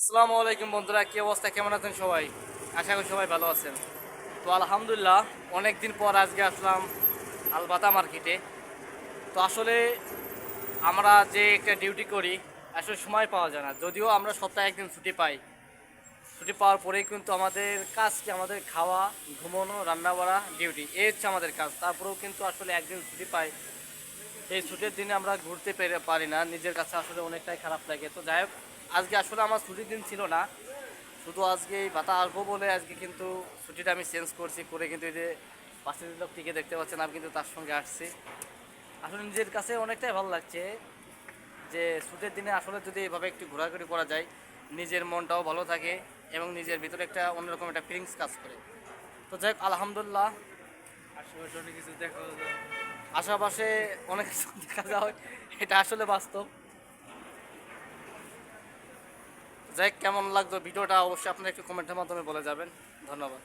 আসসালামু আলাইকুম বন্ধুরা, কি অবস্থা, কেমন আছেন সবাই? আশা করি সবাই ভালো আছেন। তো আলহামদুলিল্লাহ, অনেক দিন পর আজকে আসলাম আলবাতা মার্কেটে। তো আসলে আমরা যে একটা ডিউটি করি, আসলে সময় পাওয়া যায় না। যদিও আমরা সপ্তাহে একদিন ছুটি পাই, ছুটি পাওয়ার পরেই কিন্তু আমাদের কাজ কি, আমাদের খাওয়া, ঘুমানো, রান্না বাড়া, ডিউটি, এই হচ্ছে আমাদের কাজ। তারপরেও কিন্তু আসলে একদিন ছুটি পাই, এই ছুটির দিনে আমরা ঘুরতে পারি না। নিজের কাছে আসলে অনেকটাই খারাপ লাগে। তো যাই হোক, আজকে আসলে আমার ছুটির দিন ছিল না, শুধু আজকে এই ভাতা আসবো বলে আজকে কিন্তু ছুটিটা আমি চেঞ্জ করছি করে, কিন্তু এই যে পাশের লোকটিকে দেখতে পাচ্ছেন, আমি কিন্তু তার সঙ্গে আসছি। আসলে নিজের কাছে অনেকটাই ভালো লাগছে যে ছুটির দিনে আসলে যদি এভাবে একটু ঘোরাঘুরি করা যায়, নিজের মনটাও ভালো থাকে এবং নিজের ভিতরে একটা অন্যরকম একটা ফিলিংস কাজ করে। তো যাই হোক, আলহামদুলিল্লাহ, আশেপাশে অনেক কিছু দেখা যায়। আশেপাশে অনেক কিছু দেখা যায়, এটা আসলে বাস্তব। যাই হোক, কেমন লাগতো ভিডিওটা অবশ্যই আপনারা একটু কমেন্টের মাধ্যমে বলে যাবেন। ধন্যবাদ।